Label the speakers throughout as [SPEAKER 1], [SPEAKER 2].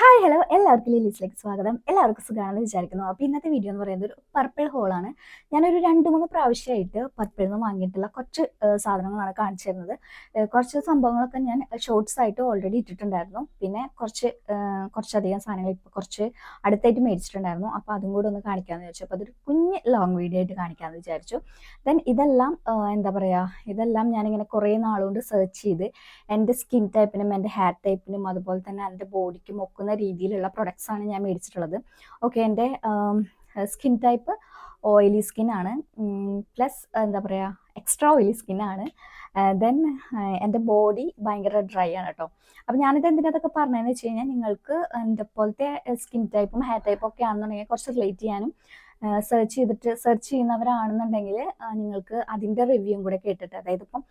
[SPEAKER 1] Hi hello എല്ലാവർക്കും ലിലീസിലേക്ക് സ്വാഗതം. എല്ലാവർക്കും സുഖമാണെന്ന് വിചാരിക്കുന്നു. അപ്പോൾ ഇന്നത്തെ വീഡിയോ എന്ന് പറയുന്നത് ഒരു പർപ്പിൾ ഹോളാണ്. ഞാനൊരു 2-3 പ്രാവശ്യമായിട്ട് പർപ്പിളിൽ നിന്ന് വാങ്ങിയിട്ടുള്ള കുറച്ച് സാധനങ്ങളാണ് കാണിച്ചു തരുന്നത്. കുറച്ച് സംഭവങ്ങളൊക്കെ ഞാൻ ഷോർട്സ് ആയിട്ട് ഓൾറെഡി ഇട്ടിട്ടുണ്ടായിരുന്നു. പിന്നെ കുറച്ചധികം സാധനങ്ങൾ ഇപ്പോൾ കുറച്ച് അടുത്തായിട്ട് മേടിച്ചിട്ടുണ്ടായിരുന്നു. അപ്പോൾ അതും കൂടെ ഒന്ന് കാണിക്കാമെന്ന് വിചാരിച്ചു. അപ്പോൾ അതൊരു കുഞ്ഞ് ലോങ് വീഡിയോ ആയിട്ട് കാണിക്കാമെന്ന് വിചാരിച്ചു. ദെൻ ഇതെല്ലാം എന്താ പറയുക, ഇതെല്ലാം ഞാനിങ്ങനെ കുറേ നാളുകൊണ്ട് സെർച്ച് ചെയ്ത് എൻ്റെ സ്കിൻ ടൈപ്പിനും എൻ്റെ ഹെയർ ടൈപ്പിനും അതുപോലെ തന്നെ എൻ്റെ ബോഡിക്കും ഒക്കുന്ന രീതിയിലുള്ള പ്രൊഡക്ട്സ് ആണ് ഞാൻ മേടിച്ചിട്ടുള്ളത്. ഓക്കെ, എൻ്റെ സ്കിൻ ടൈപ്പ് ഓയിലി സ്കിന്നാണ്, പ്ലസ് എന്താ പറയുക എക്സ്ട്രാ ഓയിലി സ്കിന്നാണ്. ദെൻ എൻ്റെ ബോഡി ഭയങ്കര ഡ്രൈ ആണ് കേട്ടോ. അപ്പം ഞാനിത് എന്തിനതൊക്കെ പറഞ്ഞതെന്ന് വെച്ച് കഴിഞ്ഞാൽ, നിങ്ങൾക്ക് എൻ്റെ പോലത്തെ സ്കിൻ ടൈപ്പും ഹെയർ ടൈപ്പും ഒക്കെ ആണെന്നുണ്ടെങ്കിൽ കുറച്ച് റിലേറ്റ് ചെയ്യാനും സെർച്ച് ചെയ്യുന്നവരാണെന്നുണ്ടെങ്കിൽ നിങ്ങൾക്ക് അതിൻ്റെ റിവ്യൂവും കൂടെ കേട്ടിട്ട്, അതായത് ഇപ്പം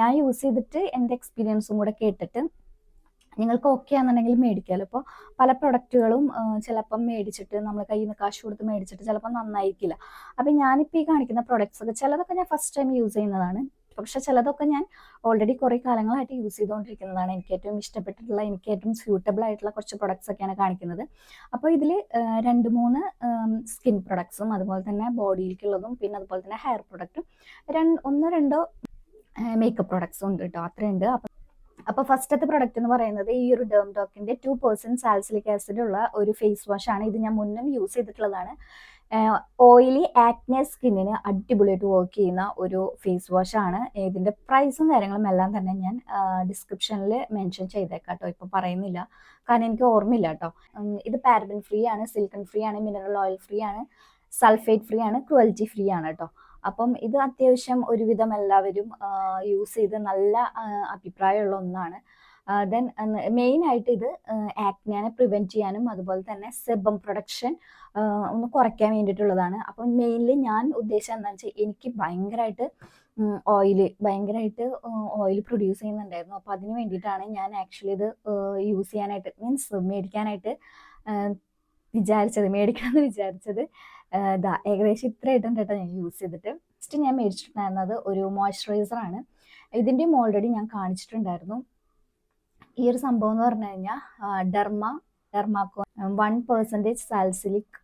[SPEAKER 1] ഞാൻ യൂസ് ചെയ്തിട്ട് എൻ്റെ എക്സ്പീരിയൻസും കൂടെ കേട്ടിട്ട് നിങ്ങൾക്ക് ഓക്കെ ആണെന്നുണ്ടെങ്കിൽ മേടിക്കാമല്ലോ. ഇപ്പോൾ പല പ്രൊഡക്റ്റുകളും ചിലപ്പം മേടിച്ചിട്ട് നമ്മൾ കയ്യിൽ നിന്ന് കാശ് കൊടുത്ത് മേടിച്ചിട്ട് ചിലപ്പോൾ നന്നായിരിക്കില്ല. അപ്പം ഞാനിപ്പോൾ ഈ കാണിക്കുന്ന പ്രൊഡക്ട്സ് ഒക്കെ ചിലതൊക്കെ ഞാൻ ഫസ്റ്റ് ടൈം യൂസ് ചെയ്യുന്നതാണ്, പക്ഷെ ചിലതൊക്കെ ഞാൻ ഓൾറെഡി കുറേ കാലങ്ങളായിട്ട് യൂസ് ചെയ്തുകൊണ്ടിരിക്കുന്നതാണ്. എനിക്ക് ഏറ്റവും ഇഷ്ടപ്പെട്ടിട്ടുള്ള, എനിക്ക് ഏറ്റവും സ്യൂട്ടബിൾ ആയിട്ടുള്ള കുറച്ച് പ്രൊഡക്ട്സ് ഒക്കെയാണ് കാണിക്കുന്നത്. അപ്പോൾ ഇതിൽ 2-3 സ്കിൻ പ്രൊഡക്ട്സും അതുപോലെ തന്നെ ബോഡിയിലേക്കുള്ളതും പിന്നെ അതുപോലെ തന്നെ ഹെയർ പ്രൊഡക്റ്റും 1-2 മേക്കപ്പ് പ്രൊഡക്ട്സും ഉണ്ട് കേട്ടോ. അത്രയുണ്ട്. അപ്പോൾ ഫസ്റ്റത്തെ പ്രൊഡക്റ്റ് എന്ന് പറയുന്നത് ഈ ഒരു ഡെർംഡോക്കിൻ്റെ 2% സാൽസിലിക് ആസിഡ് ഉള്ള ഒരു ഫേസ് വാഷ് ആണ്. ഇത് ഞാൻ മുന്നും യൂസ് ചെയ്തിട്ടുള്ളതാണ്. ഓയിലി ആക്നെ സ്കിന്നിന് അടിപൊളിയായിട്ട് വർക്ക് ചെയ്യുന്ന ഒരു ഫേസ് വാഷ് ആണ്. ഇതിൻ്റെ പ്രൈസും കാര്യങ്ങളും എല്ലാം തന്നെ ഞാൻ ഡിസ്ക്രിപ്ഷനിൽ മെൻഷൻ ചെയ്തേക്കാം കേട്ടോ. ഇപ്പോൾ പറയുന്നില്ല, കാരണം എനിക്ക് ഓർമ്മയില്ല കേട്ടോ. ഇത് പാരബൻ ഫ്രീ ആണ്, സിലിക്കൺ ഫ്രീ ആണ്, മിനറൽ ഓയിൽ ഫ്രീ ആണ്, സൾഫേറ്റ് ഫ്രീ ആണ്, ക്രുവൽറ്റി ഫ്രീ ആണ് കേട്ടോ. അപ്പം ഇത് അത്യാവശ്യം ഒരുവിധം എല്ലാവരും യൂസ് ചെയ്ത് നല്ല അഭിപ്രായമുള്ള ഒന്നാണ്. ദെൻ മെയിനായിട്ട് ഇത് ആക്നെനെ പ്രിവെൻറ്റ് ചെയ്യാനും അതുപോലെ തന്നെ സെബം പ്രൊഡക്ഷൻ ഒന്ന് കുറയ്ക്കാൻ വേണ്ടിയിട്ടുള്ളതാണ്. അപ്പം മെയിൻലി ഞാൻ ഉദ്ദേശിച്ചത് എന്താണെന്ന് വെച്ചാൽ, എനിക്ക് ഭയങ്കരമായിട്ട് ഓയിൽ പ്രൊഡ്യൂസ് ചെയ്യുന്നുണ്ടായിരുന്നു. അപ്പോൾ അതിന് വേണ്ടിയിട്ടാണ് ഞാൻ ആക്ച്വലി ഇത് യൂസ് ചെയ്യാനായിട്ട്, മീൻസ് മേടിക്കാനായിട്ട് മേടിക്കണമെന്ന് വിചാരിച്ചത്. ഏകദേശം ഇത്രയായിട്ടുണ്ട് കേട്ടോ ഞാൻ യൂസ് ചെയ്തിട്ട്. ഫസ്റ്റ് ഞാൻ മേടിച്ചിട്ടുണ്ടായിരുന്നത് ഒരു മോയ്സ്ചറൈസറാണ്. ഇതിൻ്റെയും ഓൾറെഡി ഞാൻ കാണിച്ചിട്ടുണ്ടായിരുന്നു. ഈ ഒരു സംഭവം എന്ന് പറഞ്ഞു കഴിഞ്ഞാൽ ഡെർമാക്കോ 1% സാൽസിലിക്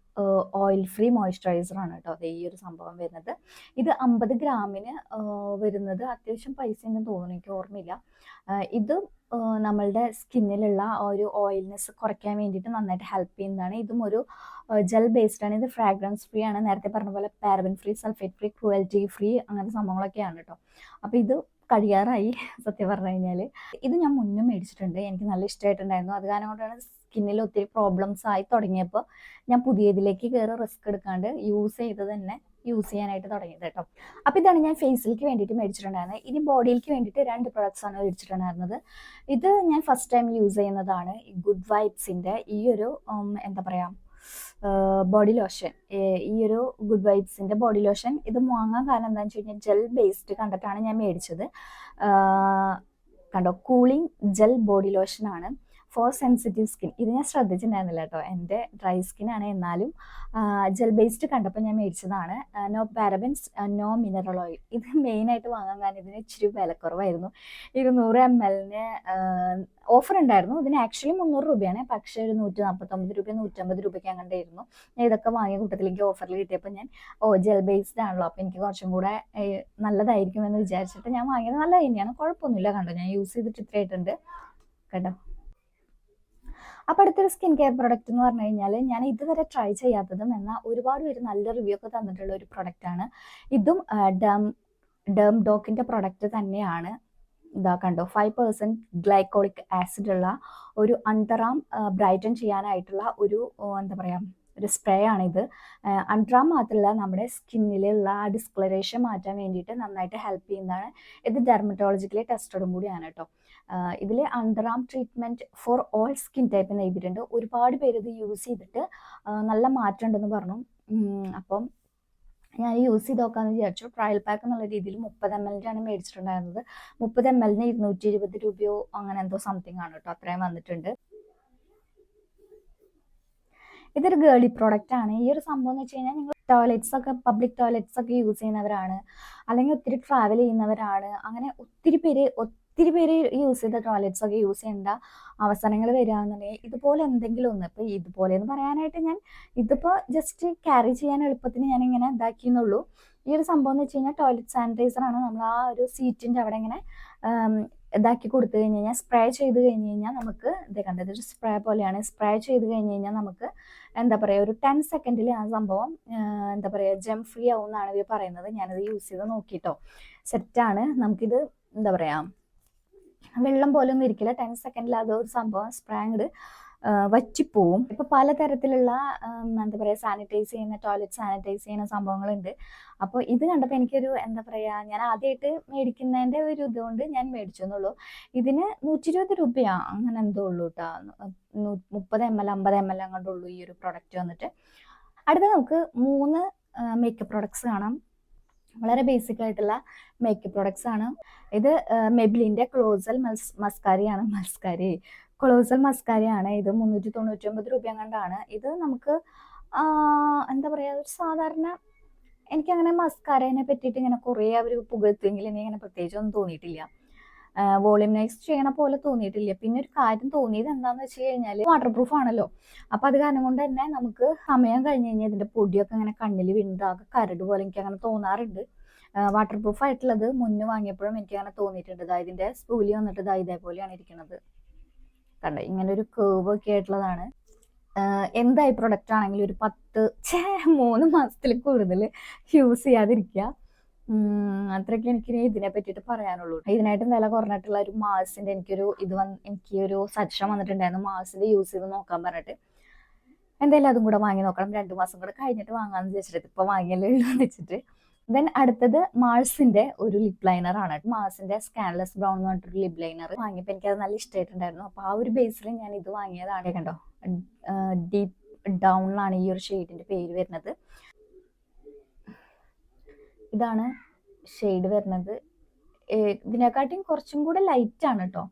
[SPEAKER 1] ഓയിൽ ഫ്രീ മോയ്സ്ചറൈസറാണ് കേട്ടോ. അത് ഈ ഒരു സംഭവം വരുന്നത്. ഇത് 50 ഗ്രാമിന് വരുന്നത് അത്യാവശ്യം പൈസ ഉണ്ടെന്ന് തോന്നുന്നു, എനിക്ക് ഓർമ്മയില്ല. ഇത് നമ്മളുടെ സ്കിന്നിലുള്ള ഒരു ഓയിൽനെസ് കുറയ്ക്കാൻ വേണ്ടിയിട്ട് നന്നായിട്ട് ഹെൽപ്പ് ചെയ്യുന്നതാണ്. ഇതും ഒരു ജെൽ ബേസ്ഡ് ആണ്. ഇത് ഫ്രാഗ്രൻസ് ഫ്രീ ആണ്. നേരത്തെ പറഞ്ഞ പോലെ paraben free, sulphate free, cruelty free, അങ്ങനത്തെ സംഭവങ്ങളൊക്കെയാണ് കേട്ടോ. അപ്പോൾ ഇത് കഴിയാറായി സത്യം പറഞ്ഞു കഴിഞ്ഞാൽ. ഇത് ഞാൻ മുന്നും മേടിച്ചിട്ടുണ്ട്, എനിക്ക് നല്ല ഇഷ്ടമായിട്ടുണ്ടായിരുന്നു. അത് കാരണം കൊണ്ടാണ് സ്കിന്നിൽ ഒത്തിരി പ്രോബ്ലംസ് ആയി തുടങ്ങിയപ്പോൾ ഞാൻ പുതിയതിലേക്ക് കയറി റിസ്ക് എടുക്കാണ്ട് യൂസ് ചെയ്യാനായിട്ട് തുടങ്ങിയത് കേട്ടോ. അപ്പോൾ ഇതാണ് ഞാൻ ഫേസിലേക്ക് വേണ്ടിയിട്ട് മേടിച്ചിട്ടുണ്ടായിരുന്നത്. ഇനി ബോഡിയിലേക്ക് വേണ്ടിയിട്ട് 2 പ്രൊഡക്ട്സ് ആണ് മേടിച്ചിട്ടുണ്ടായിരുന്നത്. ഇത് ഞാൻ ഫസ്റ്റ് ടൈം യൂസ് ചെയ്യുന്നതാണ്. ഗുഡ് വൈബ്സിൻ്റെ ഈ ഒരു എന്താ പറയുക ബോഡി ലോഷൻ. ഈ ഒരു ഗുഡ് വൈബ്സിൻ്റെ ബോഡി ലോഷൻ ഇത് വാങ്ങാൻ കാരണം എന്താണെന്ന് വെച്ച് കഴിഞ്ഞാൽ, ജെൽ ബേസ്ഡ് കണ്ടിട്ടാണ് ഞാൻ മേടിച്ചത്. കണ്ടോ, കൂളിംഗ് ജെൽ ബോഡി ലോഷനാണ് ഫോർ സെൻസിറ്റീവ് സ്കിൻ. ഇത് ഞാൻ ശ്രദ്ധിച്ചിട്ടുണ്ടായിരുന്നില്ല കേട്ടോ, എൻ്റെ ഡ്രൈ സ്കിന്നാണ്. എന്നാലും ജെൽ ബേസ്ഡ് കണ്ടപ്പോൾ ഞാൻ മേടിച്ചതാണ്. No parabens, no mineral oil. ഇത് മെയിനായിട്ട് വാങ്ങാൻ കാരണം ഇതിന് ഇച്ചിരി വിലക്കുറവായിരുന്നു. 200 ml ഓഫർ ഉണ്ടായിരുന്നു. ഇതിന് ആക്ച്വലി 300 രൂപയാണ്, പക്ഷേ ഒരു 149 രൂപ 150 രൂപയ്ക്ക് അങ്ങോട്ടായിരുന്നു. ഞാൻ ഇതൊക്കെ വാങ്ങിയ കൂട്ടത്തിലേക്ക് ഓഫറിൽ കിട്ടിയപ്പോൾ ഞാൻ ജെൽ ബേസ്ഡ് ആണല്ലോ, അപ്പോൾ എനിക്ക് കുറച്ചും കൂടെ നല്ലതായിരിക്കുമെന്ന് വിചാരിച്ചിട്ട് ഞാൻ വാങ്ങിയത്. നല്ല തന്നെയാണ്, കുഴപ്പമൊന്നുമില്ല. കണ്ടോ, ഞാൻ യൂസ് ചെയ്തിട്ട് ഇത്രയായിട്ടുണ്ട് കേട്ടോ. അപ്പോൾ അടുത്തൊരു സ്കിൻ കെയർ പ്രൊഡക്റ്റ് എന്ന് പറഞ്ഞു കഴിഞ്ഞാൽ, ഞാൻ ഇതുവരെ ട്രൈ ചെയ്യാത്തതും എന്നാൽ ഒരുപാട് പേര് നല്ല റിവ്യൂ ഒക്കെ തന്നിട്ടുള്ള ഒരു പ്രൊഡക്റ്റാണ്. ഇതും ഡെർംഡോക്കിൻ്റെ പ്രൊഡക്റ്റ് തന്നെയാണ്. ഇതാ കണ്ടോ, 5% ഗ്ലൈക്കോളിക് ആസിഡ് ഉള്ള ഒരു അണ്ടർആം ബ്രൈറ്റൻ ചെയ്യാനായിട്ടുള്ള ഒരു എന്താ പറയുക ഒരു സ്പ്രേ ആണിത്. അണ്ടർആം മാത്രമല്ല, നമ്മുടെ സ്കിന്നിലുള്ള ആ ഡിസ്കളറേഷൻ മാറ്റാൻ വേണ്ടിയിട്ട് നന്നായിട്ട് ഹെൽപ്പ് ചെയ്യുന്നതാണ്. ഇത് ഡെർമറ്റോളജിക്കലി ടെസ്റ്റഡും കൂടിയാണ് കേട്ടോ. ഇതിൽ underarm treatment for all skin type എന്ന് എഴുതിയിട്ടുണ്ട്. ഒരുപാട് പേര് ഇത് യൂസ് ചെയ്തിട്ട് നല്ല മാറ്റം ഉണ്ടെന്ന് പറഞ്ഞു. അപ്പം ഞാൻ യൂസ് ചെയ്ത് നോക്കാമെന്ന് വിചാരിച്ചു. ട്രയൽ പാക്ക് എന്നുള്ള രീതിയിൽ 30 ml ആണ് മേടിച്ചിട്ടുണ്ടായിരുന്നത്. 30 ml 220 രൂപയോ അങ്ങനെ എന്തോ സംതിങ് ആണ് കേട്ടോ, അത്രയും വന്നിട്ടുണ്ട്. ഇതൊരു ഗേളി പ്രോഡക്റ്റ് ആണ്. ഈ ഒരു സംഭവം എന്ന് വെച്ച് കഴിഞ്ഞാൽ, നിങ്ങൾ പബ്ലിക് ടോയ്ലറ്റ്സ് ഒക്കെ യൂസ് ചെയ്യുന്നവരാണ്, അല്ലെങ്കിൽ ഒത്തിരി ട്രാവൽ ചെയ്യുന്നവരാണ്, അങ്ങനെ ഒത്തിരി ഒത്തിരി പേര് യൂസ് ചെയ്ത ടോയ്ലറ്റ്സ് ഒക്കെ യൂസ് ചെയ്യേണ്ട അവസരങ്ങൾ വരികയാണെന്നുണ്ടെങ്കിൽ ഇതുപോലെ എന്തെങ്കിലും ഒന്ന്, ഇപ്പൊ ഇതുപോലെ എന്ന് പറയാനായിട്ട് ഞാൻ ഇതിപ്പോ ജസ്റ്റ് ക്യാരി ചെയ്യാൻ എളുപ്പത്തിന് ഞാൻ ഇങ്ങനെ ഇതാക്കിയെന്നുള്ളൂ. ഈ ഒരു സംഭവം എന്ന് വെച്ച് കഴിഞ്ഞാൽ ടോയ്ലറ്റ് സാനിറ്റൈസർ ആണ്. നമ്മൾ ആ ഒരു സീറ്റിന്റെ അവിടെ ഇങ്ങനെ ഇതാക്കി കൊടുത്തു കഴിഞ്ഞ് കഴിഞ്ഞാൽ, സ്പ്രേ ചെയ്ത് കഴിഞ്ഞ് കഴിഞ്ഞാൽ നമുക്ക് ഇത് കണ്ടത് ഒരു സ്പ്രേ പോലെയാണ്. സ്പ്രേ ചെയ്ത് കഴിഞ്ഞ് കഴിഞ്ഞാൽ നമുക്ക് എന്താ പറയുക, ഒരു 10 സെക്കൻഡിൽ ആ സംഭവം എന്താ പറയുക ജം ഫ്രീ ആവും എന്നാണ് ഇവർ പറയുന്നത്. ഞാനത് യൂസ് ചെയ്ത് നോക്കിയിട്ടോ, സെറ്റാണ്. നമുക്കിത് എന്താ പറയുക വെള്ളം പോലെ ഒന്നും ഇരിക്കില്ല. 10 സെക്കൻഡിൽ അതൊരു സംഭവം സ്പ്രേ അങ്ങോട്ട് വറ്റിപ്പോവും. ഇപ്പൊ പലതരത്തിലുള്ള എന്താ പറയുക സാനിറ്റൈസ് ചെയ്യുന്ന, ടോയ്ലറ്റ് സാനിറ്റൈസ് ചെയ്യുന്ന സംഭവങ്ങളുണ്ട്. അപ്പോൾ ഇത് കണ്ടപ്പോൾ എനിക്കൊരു എന്താ പറയുക, ഞാൻ ആദ്യമായിട്ട് മേടിക്കുന്നതിൻ്റെ ഒരു ഇതുകൊണ്ട് ഞാൻ മേടിച്ചു എന്നുള്ളൂ. ഇതിന് 120 രൂപയാ അങ്ങനെ എന്തോ ഉള്ളൂ കേട്ടോ. 30 ml 50 ml അങ്ങോട്ട് ഉള്ളൂ ഈ ഒരു പ്രൊഡക്റ്റ് വന്നിട്ട്. അടുത്ത നമുക്ക് 3 മേക്കപ്പ് പ്രൊഡക്ട്സ് കാണാം. വളരെ ബേസിക് ആയിട്ടുള്ള മേക്കപ്പ് പ്രൊഡക്ട്സ് ആണ്. ഇത് മെബ്ലിൻ്റെ ക്ലോസൽ കൊളോസൽ മസ്കാരയാണ്. ഇത് 399 രൂപ കണ്ടാണ്. ഇത് നമുക്ക് എന്താ പറയുക, ഒരു സാധാരണ, എനിക്കങ്ങനെ മസ്കാരനെ പറ്റിയിട്ട് ഇങ്ങനെ കുറേ അവർ പുകഴ്ത്തുമെങ്കിൽ എനിക്ക് അങ്ങനെ പ്രത്യേകിച്ചൊന്നും തോന്നിയിട്ടില്ല. വോളിയംനൈസ് ചെയ്യണ പോലെ തോന്നിയിട്ടില്ല. പിന്നെ ഒരു കാര്യം തോന്നിയത് എന്താണെന്ന് വെച്ച് കഴിഞ്ഞാൽ വാട്ടർ പ്രൂഫ് ആണല്ലോ. അപ്പം അത് കാരണം കൊണ്ട് തന്നെ നമുക്ക് സമയം കഴിഞ്ഞ് കഴിഞ്ഞാൽ ഇതിൻ്റെ പൊടിയൊക്കെ ഇങ്ങനെ കണ്ണിൽ വീണ്ടാകെ കരട് പോലെ എനിക്ക് അങ്ങനെ തോന്നാറുണ്ട്. വാട്ടർ പ്രൂഫ് ആയിട്ടുള്ളത് മുന്നേ വാങ്ങിയപ്പോഴും എനിക്ക് അങ്ങനെ തോന്നിയിട്ടുണ്ട്. ഇതിൻ്റെ സ്പൂലി വന്നിട്ട് ഇതേപോലെയാണ് ഇരിക്കുന്നത്. കണ്ടോ, ഇങ്ങനെ ഒരു കേവ് ഒക്കെ ആയിട്ടുള്ളതാണ്. എന്തായി പ്രൊഡക്റ്റ് ആണെങ്കിലും ഒരു 3 മാസത്തിൽ കൂടുതൽ യൂസ് ചെയ്യാതിരിക്കുക. അത്രയ്ക്ക് എനിക്ക് ഇതിനെ പറ്റിയിട്ട് പറയാനുള്ളൂ. ഇതിനായിട്ടും വില കുറഞ്ഞിട്ടുള്ള ഒരു മാസിന്റെ എനിക്കൊരു സജഷൻ വന്നിട്ടുണ്ടായിരുന്നു, മാസിന്റെ യൂസ് ചെയ്ത് നോക്കാൻ പറഞ്ഞിട്ട്. എന്തായാലും അതും കൂടെ വാങ്ങി നോക്കണം. 2 മാസം കൂടെ കഴിഞ്ഞിട്ട് വാങ്ങാന്ന് വിചാരിച്ചിട്ട് ഇപ്പൊ വാങ്ങിയല്ലേ ഉള്ളൂ വെച്ചിട്ട്. ദെൻ അടുത്തത് മാൾസിന്റെ ഒരു ലിപ് ലൈനർ ആണ്. മാൾസിന്റെ സ്കാൻലെസ് ബ്രൗൺ എന്ന് പറഞ്ഞിട്ടൊരു ലിപ് ലൈനർ വാങ്ങിയപ്പോൾ എനിക്കത് നല്ല ഇഷ്ടമായിട്ടുണ്ടായിരുന്നു. അപ്പോൾ ആ ഒരു ബേസിൽ ഞാൻ ഇത് വാങ്ങിയതാണ്. കണ്ടോ, ഡീപ്പ് ഡൗണിലാണ് ഈ ഒരു ഷെയ്ഡിന്റെ പേര് വരുന്നത്. ഇതാണ് ഷെയ്ഡ് വരുന്നത്. ഇതിനെക്കാട്ടിയും കുറച്ചും കൂടെ ലൈറ്റ് ആണ് കേട്ടോ.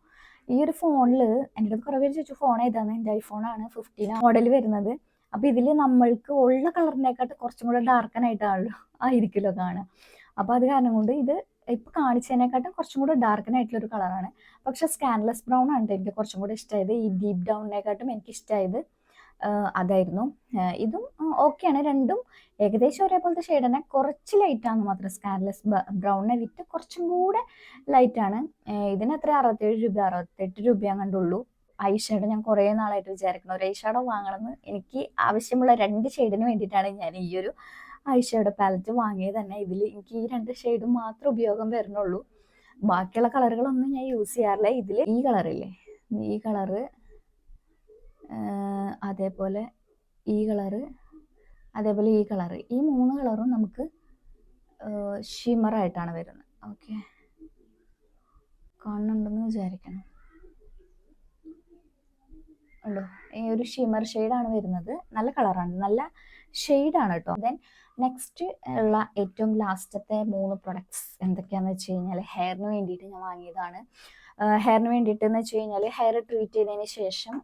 [SPEAKER 1] ഈ ഒരു ഫോണിൽ എൻ്റെ അടുത്ത് കുറേ പേര് ചോദിച്ചു ഫോൺ ഏതാണ്. എൻ്റെ ഐഫോണാണ് 15 മോഡൽ വരുന്നത്. അപ്പോൾ ഇതിൽ നമ്മൾക്ക് ഉള്ള കളറിനെക്കാട്ട് കുറച്ചും കൂടെ ആയിരിക്കുമല്ലോ കാണുക. അപ്പോൾ അത് കാരണം കൊണ്ട് ഇത് ഇപ്പം കാണിച്ചതിനെക്കാട്ടും കുറച്ചും കൂടെ ഡാർക്കനായിട്ടുള്ളൊരു കളറാണ്. പക്ഷെ സ്കാൻലെസ് ബ്രൗൺ ആണ് എനിക്ക് കുറച്ചും കൂടെ ഇഷ്ടമായത്. ഈ ഡീപ്പ് ഡൗണിനെക്കാട്ടും എനിക്ക് ഇഷ്ടമായത് അതായിരുന്നു. ഇതും ഓക്കെയാണ്. രണ്ടും ഏകദേശം ഒരേപോലത്തെ ഷെയ്ഡ് തന്നെ, കുറച്ച് ലൈറ്റാണ് മാത്രം. സ്കാൻലെസ് ബ്രൗണിനെ വിറ്റ് കുറച്ചും കൂടെ ലൈറ്റാണ്. ഇതിന് എത്ര 68 രൂപ കണ്ടുള്ളൂ. ഐ ഷാഡോ ഞാൻ കുറേ നാളായിട്ട് വിചാരിക്കണം ഒരു ഐ ഷാഡോ വാങ്ങണമെന്ന്. എനിക്ക് ആവശ്യമുള്ള 2 ഷെയ്ഡിന് വേണ്ടിയിട്ടാണ് ഞാൻ ഈ ഒരു ഐ ഷാഡോ പാലറ്റ് വാങ്ങിയത് തന്നെ. ഇതിൽ എനിക്ക് ഈ 2 ഷെയ്ഡും മാത്രം ഉപയോഗം വരുന്നുള്ളൂ. ബാക്കിയുള്ള കളറുകളൊന്നും ഞാൻ യൂസ് ചെയ്യാറില്ല. ഇതിൽ ഈ കളറില്ലേ, ഈ കളറ്, അതേപോലെ ഈ കളറ്, അതേപോലെ ഈ കളറ്, ഈ 3 കളറും നമുക്ക് ഷിമറായിട്ടാണ് വരുന്നത്. ഓക്കെ, കാണുന്നുണ്ടെന്ന് വിചാരിക്കണം. ഉണ്ടോ, ഈ ഒരു ഷിമർ ഷെയ്ഡാണ് വരുന്നത്. നല്ല കളറാണ്, നല്ല ഷെയ്ഡാണ് കേട്ടോ. ദെൻ നെക്സ്റ്റ് ഉള്ള ഏറ്റവും ലാസ്റ്റത്തെ 3 പ്രൊഡക്ട്സ് എന്തൊക്കെയാണെന്ന് വെച്ച് കഴിഞ്ഞാൽ ഹെയറിന് വേണ്ടിയിട്ട് ഞാൻ വാങ്ങിയതാണ്. ഹെയറിന് വേണ്ടിയിട്ട് എന്ന് വെച്ച് കഴിഞ്ഞാൽ ഹെയർ ട്രീറ്റ് ചെയ്തതിന് ശേഷം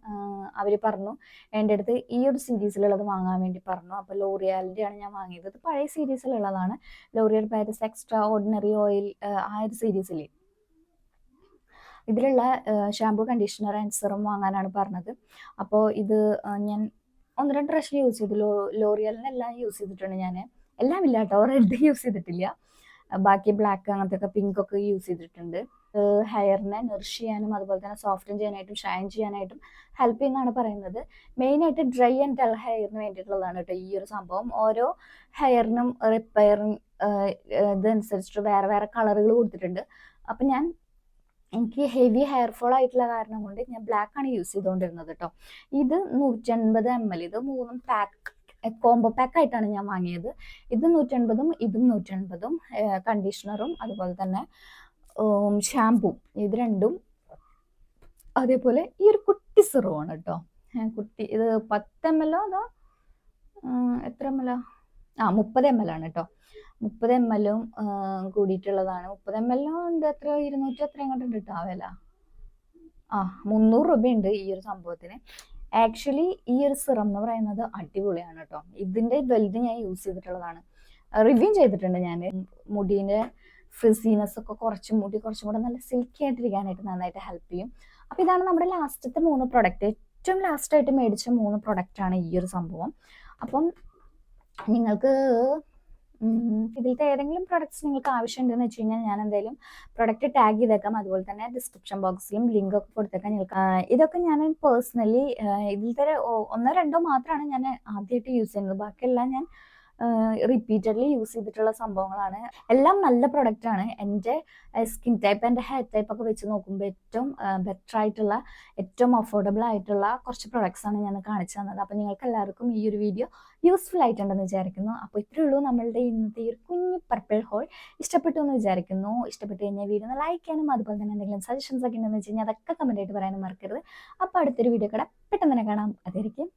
[SPEAKER 1] അവർ പറഞ്ഞു എൻ്റെ അടുത്ത് ഈ ഒരു സീരീസിലുള്ളത് വാങ്ങാൻ വേണ്ടി പറഞ്ഞു. അപ്പോൾ ലോറിയാലിൻ്റെ ആണ് ഞാൻ വാങ്ങിയത്. ഇത് പഴയ സീരീസിലുള്ളതാണ്. L'Oreal Paris extraordinary oil, ആ ഒരു സീരീസിൽ ഇതിലുള്ള ഷാമ്പൂ, കണ്ടീഷണർ ആൻഡ് സെറും വാങ്ങാനാണ് പറഞ്ഞത്. അപ്പോൾ ഇത് ഞാൻ 1-2 പ്രാവശ്യം യൂസ് ചെയ്തു. ലോറിയലിനെല്ലാം യൂസ് ചെയ്തിട്ടുണ്ട് ഞാൻ. എല്ലാം ഇല്ല കേട്ടോ, റെഡ് യൂസ് ചെയ്തിട്ടില്ല. ബാക്കി ബ്ലാക്ക് അങ്ങനത്തെ ഒക്കെ പിങ്ക് ഒക്കെ യൂസ് ചെയ്തിട്ടുണ്ട്. ഹെയറിനെ നറിഷ് ചെയ്യാനും അതുപോലെ തന്നെ സോഫ്റ്റൻ ചെയ്യാനായിട്ടും ഷൈൻ ചെയ്യാനായിട്ടും ഹെൽപ്പ് ചെയ്യുന്നതാണ് പറയുന്നത്. മെയിനായിട്ട് ഡ്രൈ ആൻഡ് ഡൾ ഹെയറിന് വേണ്ടിയിട്ടുള്ളതാണ് കേട്ടോ ഈ ഒരു സംഭവം. ഓരോ ഹെയറിനും റിപ്പയറിങ് ഇതനുസരിച്ചിട്ട് വേറെ വേറെ കളറുകൾ കൊടുത്തിട്ടുണ്ട്. അപ്പം എനിക്ക് ഹെവി ഹെയർ ഫോൾ ആയിട്ടുള്ള കാരണം കൊണ്ട് ഞാൻ ബ്ലാക്ക് ആണ് യൂസ് ചെയ്തുകൊണ്ടിരുന്നത് കേട്ടോ. ഇത് 150 ml, ഇത് 3 പാക്ക് കോംബോ പാക്ക് ആയിട്ടാണ് ഞാൻ വാങ്ങിയത്. ഇത് 150ഉം ഇതും 150ഉം, കണ്ടീഷണറും അതുപോലെ തന്നെ ഷാമ്പൂ, ഇത് രണ്ടും. അതേപോലെ ഈ ഒരു കുട്ടി സെറുമാണ് കേട്ടോ. കുട്ടി, ഇത് 10 ml അതോ എത്ര ml? 30 ml ആണ് കേട്ടോ. 30 ml കൂടിയിട്ടുള്ളതാണ്. 30 ml ഉണ്ട്, എത്ര 200 എത്രയും കണ്ടിട്ട് കേട്ടോ ആ വില. 300 രൂപയുണ്ട് ഈ ഒരു സംഭവത്തിന്. ആക്ച്വലി ഈ ഒരു സിറം എന്ന് പറയുന്നത് അടിപൊളിയാണ് കേട്ടോ. ഇതിൻ്റെ വലുത് ഞാൻ യൂസ് ചെയ്തിട്ടുള്ളതാണ്, റിവ്യൂ ചെയ്തിട്ടുണ്ട് ഞാൻ. മുടീൻ്റെ ഫ്രിസീനെസ് ഒക്കെ കുറച്ചും കൂടെ നല്ല സിൽക്കി ആയിട്ടിരിക്കാനായിട്ട് നന്നായിട്ട് ഹെൽപ്പ് ചെയ്യും. അപ്പോൾ ഇതാണ് നമ്മുടെ ലാസ്റ്റത്തെ 3 പ്രൊഡക്റ്റ്. ഏറ്റവും ലാസ്റ്റായിട്ട് മേടിച്ച 3 പ്രൊഡക്റ്റാണ് ഈ ഒരു സംഭവം. അപ്പം നിങ്ങൾക്ക് ഇതിലത്തെ ഏതെങ്കിലും പ്രൊഡക്ട്സ് നിങ്ങൾക്ക് ആവശ്യമുണ്ടെന്ന് വെച്ച് കഴിഞ്ഞാൽ ഞാൻ എന്തായാലും പ്രൊഡക്റ്റ് ടാഗ് ചെയ്തേക്കാം. അതുപോലെ തന്നെ ഡിസ്ക്രിപ്ഷൻ ബോക്സിലും ലിങ്ക് ഒക്കെ കൊടുത്തേക്കാം. നിങ്ങൾക്ക് ഇതൊക്കെ ഞാൻ പേഴ്സണലി ഇതിലത്തെ 1-2 മാത്രമാണ് ഞാൻ ആദ്യമായിട്ട് യൂസ് ചെയ്യുന്നത്. ബാക്കിയെല്ലാം ഞാൻ റിപ്പീറ്റഡ്ലി യൂസ് ചെയ്തിട്ടുള്ള സംഭവങ്ങളാണ്. എല്ലാം നല്ല പ്രൊഡക്റ്റാണ്. എൻ്റെ സ്കിൻ ടൈപ്പ്, എൻ്റെ ഹെയർ ടൈപ്പ് ഒക്കെ വെച്ച് നോക്കുമ്പോൾ ഏറ്റവും ബെറ്റർ ആയിട്ടുള്ള, ഏറ്റവും അഫോർഡബിൾ ആയിട്ടുള്ള കുറച്ച് പ്രൊഡക്ട്സാണ് ഞാൻ കാണിച്ചു തന്നത്. അപ്പോൾ നിങ്ങൾക്ക് എല്ലാവർക്കും ഈ ഒരു വീഡിയോ യൂസ്ഫുൾ ആയിട്ടുണ്ടെന്ന് വിചാരിക്കുന്നു. അപ്പോൾ ഇത്രയേ ഉള്ളൂ നമ്മളുടെ ഇന്നത്തെ ഈ ഒരു കുഞ്ഞു പർപ്പിൾ ഹോൾ. ഇഷ്ടപ്പെട്ടു എന്ന് വിചാരിക്കുന്നു. ഇഷ്ടപ്പെട്ട് കഴിഞ്ഞാൽ വീഡിയോ ഒന്ന് ലൈക്ക് ചെയ്യാനും അതുപോലെ തന്നെ എന്തെങ്കിലും സജഷൻസ് ഒക്കെ ഉണ്ടെന്ന് വെച്ച് കഴിഞ്ഞാൽ അതൊക്കെ കമൻ്റ് ആയിട്ട് പറയാനും മറക്കരുത്. അപ്പോൾ അടുത്തൊരു വീഡിയോ കൂടെ പെട്ടെന്ന് തന്നെ കാണാം. അതായിരിക്കും